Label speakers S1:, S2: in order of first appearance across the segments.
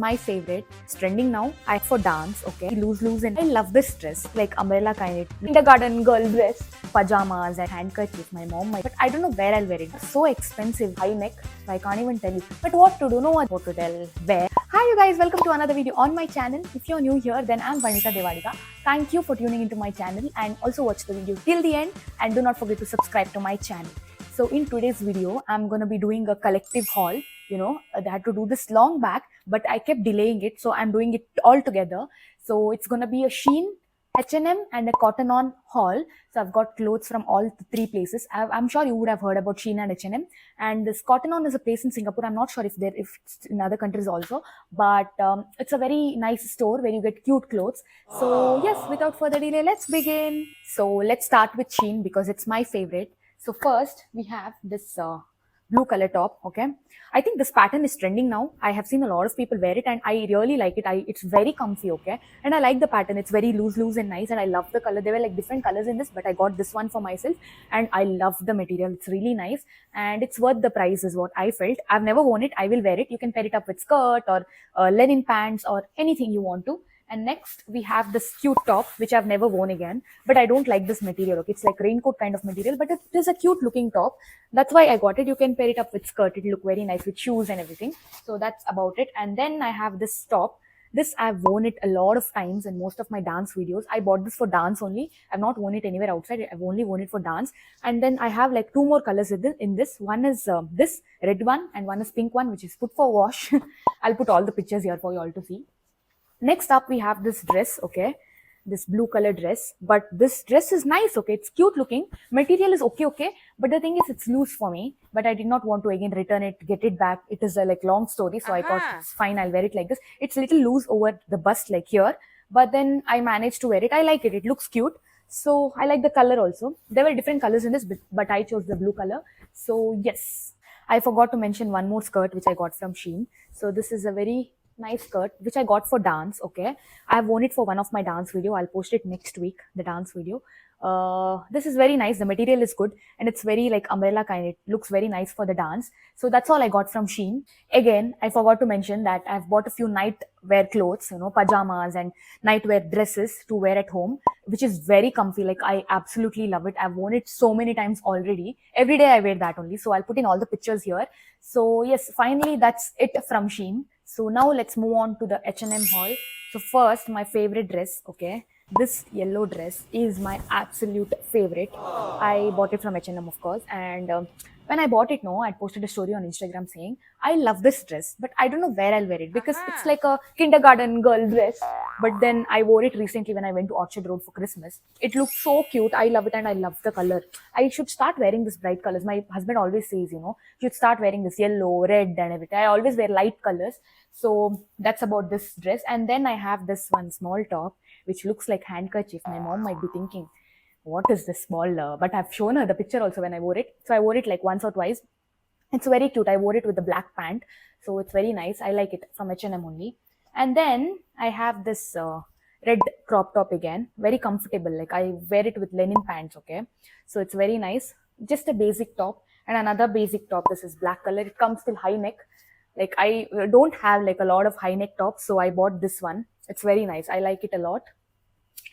S1: My favorite. It's trending now. I for dance, okay. Loose and I love this dress, like umbrella kind of kindergarten girl dress, pajamas and handkerchief. My mom might, but I don't know where I'll wear it. It's so expensive, high neck, so I can't even tell you. But what to do? No one what to tell. Where? Hi you guys, welcome to another video on my channel. If you're new here, then I'm Vanita Devadiga. Thank you for tuning into my channel and also watch the video till the end and do not forget to subscribe to my channel. So in today's video, I'm gonna be doing a collective haul. I had to do this long back, but I kept delaying it, so I'm doing it all together. So it's gonna be a Shein, H&M, and a Cotton On haul. So I've got clothes from all the three places. I'm sure you would have heard about Shein and H&M. And this Cotton On is a place in Singapore. I'm not sure if it's in other countries also, but it's a very nice store where you get cute clothes. So yes, without further delay, let's begin. So let's start with Shein because it's my favorite. So first we have this blue color top. Okay, I think this pattern is trending now. I have seen a lot of people wear it and I really like it. It's very comfy. Okay, and I like the pattern. It's very loose and nice, and I love the color. There were like different colors in this, but I got this one for myself and I love the material. It's really nice and it's worth the price is what I felt. I've never worn it. I will wear it. You can pair it up with skirt or linen pants or anything you want to. And next we have this cute top, which I've never worn again, but I don't like this material. Okay, it's like raincoat kind of material, but it is a cute looking top. That's why I got it. You can pair it up with skirt. It'll look very nice with shoes and everything. So that's about it. And then I have this top. This I've worn it a lot of times in most of my dance videos. I bought this for dance only. I've not worn it anywhere outside. I've only worn it for dance. And then I have like two more colors in this. One is this red one and one is pink one, which is put for wash. I'll put all the pictures here for you all to see. Next up, we have this dress, okay, this blue color dress. But this dress is nice, okay, it's cute looking. Material is okay, but the thing is, it's loose for me. But I did not want to again return it, get it back. It is a like long story, so I thought it's fine. I'll wear it like this. It's a little loose over the bust, like here. But then I managed to wear it. I like it. It looks cute. So I like the color also. There were different colors in this, but I chose the blue color. So yes, I forgot to mention one more skirt which I got from Shein. So this is a very nice skirt which I got for dance. Okay, I've worn it for one of my dance video. I'll post it next week, the dance video. This is very nice. The material is good and it's very like umbrella kind. It looks very nice for the dance. So that's all I got from Shein. Again, I forgot to mention that I've bought a few night wear clothes, pajamas and night wear dresses to wear at home, which is very comfy. Like I absolutely love it. I've worn it so many times already. Every day I wear that only. So I'll put in all the pictures here. So yes, finally that's it from Shein. So now let's move on to the H&M haul. So first, my favorite dress, okay. This yellow dress is my absolute favorite. I bought it from H&M, of course. And when I bought it, I posted a story on Instagram saying, I love this dress, but I don't know where I'll wear it because it's like a kindergarten girl dress. But then I wore it recently when I went to Orchard Road for Christmas. It looked so cute. I love it and I love the color. I should start wearing this bright colors. My husband always says, you should start wearing this yellow, red and everything. I always wear light colors. So that's about this dress. And then I have this one small top, which looks like handkerchief. My mom might be thinking, what is this small? But I've shown her the picture also when I wore it. So I wore it like once or twice. It's very cute. I wore it with the black pant. So it's very nice. I like it from H&M only. And then I have this red crop top again. Very comfortable. Like I wear it with linen pants. Okay. So it's very nice. Just a basic top. And another basic top. This is black color. It comes till high neck. Like I don't have like a lot of high neck tops. So I bought this one. It's very nice. I like it a lot.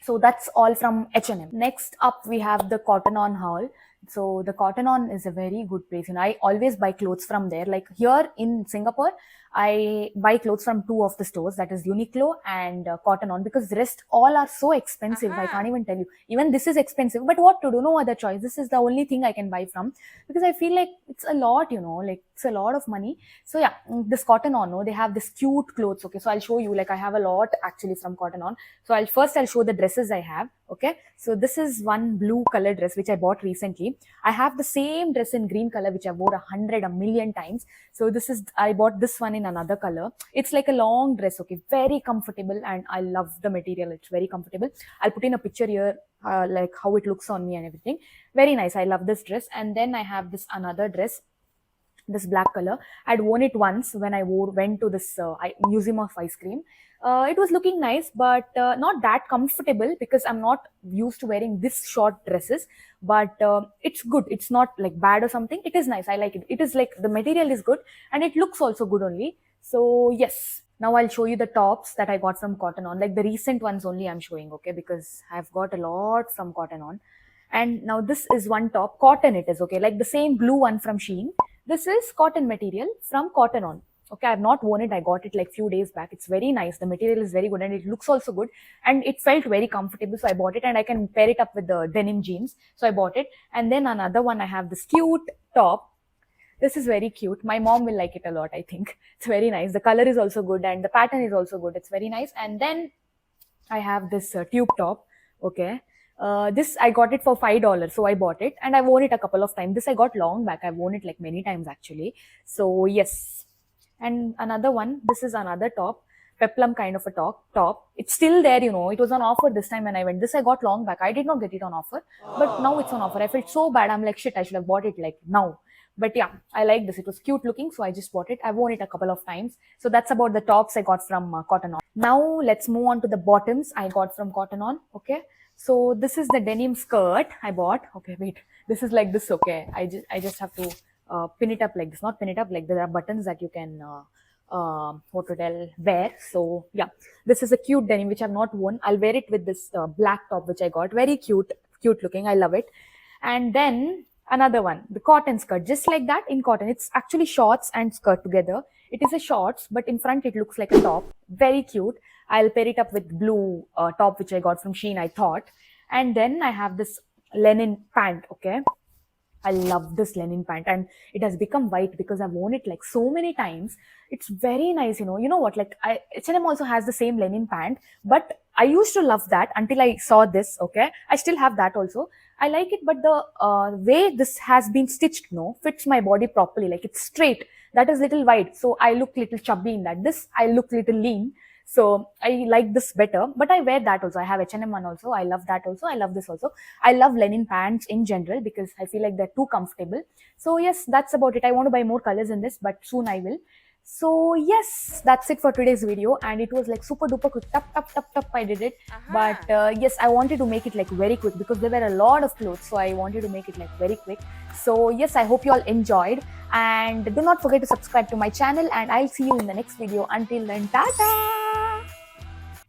S1: So that's all from H&M. Next up, we have the Cotton On haul. So the Cotton On is a very good place. I always buy clothes from there. Like here in Singapore, I buy clothes from two of the stores, that is Uniqlo and Cotton On, because the rest all are so expensive. I can't even tell you. Even this is expensive, but what to do? No other choice. This is the only thing I can buy from because I feel like it's a lot, like it's a lot of money. So yeah, this Cotton On, they have this cute clothes. Okay, so I'll show you. Like I have a lot actually from Cotton On. So I'll show the dresses I have. Okay, so this is one blue color dress which I bought recently. I have the same dress in green color which I wore a million times. So I bought this one in another color. It's like a long dress, okay, very comfortable and I love the material. It's very comfortable. I'll put in a picture here like how it looks on me and everything. Very nice. I love this dress. And then I have this another dress, this black color. I'd worn it once when I went to this Museum of Ice Cream. It was looking nice, but not that comfortable because I'm not used to wearing this short dresses. But it's good. It's not like bad or something. It is nice. I like it. It is like the material is good and it looks also good only. So yes. Now I'll show you the tops that I got from Cotton On, like the recent ones only I'm showing, okay, because I've got a lot from Cotton On. And now this is one top, cotton it is, okay, like the same blue one from Shein. This is cotton material from Cotton On. Okay, I've not worn it. I got it like few days back. It's very nice. The material is very good and it looks also good and it felt very comfortable. So I bought it and I can pair it up with the denim jeans. So I bought it. And then another one, I have this cute top. This is very cute. My mom will like it a lot, I think. It's very nice. The color is also good and the pattern is also good. It's very nice. And then I have this tube top. Okay. This I got it for $5, so I bought it and I worn it a couple of times. This I got long back. I've worn it like many times actually. So yes. And another one. This is another top, peplum kind of a top. It's still there, you know. It was on offer this time when I went. This I got long back. I did not get it on offer, but now it's on offer. I felt so bad. I'm like, shit, I should have bought it like now. But yeah, I like this. It was cute looking, so I just bought it. I've worn it a couple of times. So that's about the tops I got from Cotton On. Now let's move on to the bottoms I got from Cotton On. Okay. So this is the denim skirt I bought. Okay, wait. This is like this. Okay. I just have to pin it up like this. Not pin it up, like there are buttons that you can what to tell, wear. So yeah, this is a cute denim which I've not worn. I'll wear it with this black top which I got. Very cute looking. I love it. And then another one, the cotton skirt, just like that in cotton. It's actually shorts and skirt together. It is a shorts, but in front it looks like a top. Very cute. I'll pair it up with blue top which I got from Shein, I thought. And then I have this linen pant. Okay, I love this linen pant and it has become white because I've worn it like so many times. It's very nice, you know. You know what? Like H&M also has the same linen pant, but I used to love that until I saw this. Okay, I still have that also. I like it, but the way this has been stitched, no, fits my body properly. Like it's straight. That is little wide, so I look little chubby in that. This I look little lean. So I like this better, but I wear that also. I have H&M one also. I love that also. I love this also. I love linen pants in general because I feel like they're too comfortable. So yes, that's about it. I want to buy more colors in this, but soon I will. So yes, that's it for today's video. And it was like super duper quick. Tap, I did it. But yes, I wanted to make it like very quick because there were a lot of clothes. So I wanted to make it like very quick. So yes, I hope you all enjoyed. And do not forget to subscribe to my channel. And I'll see you in the next video. Until then, tata!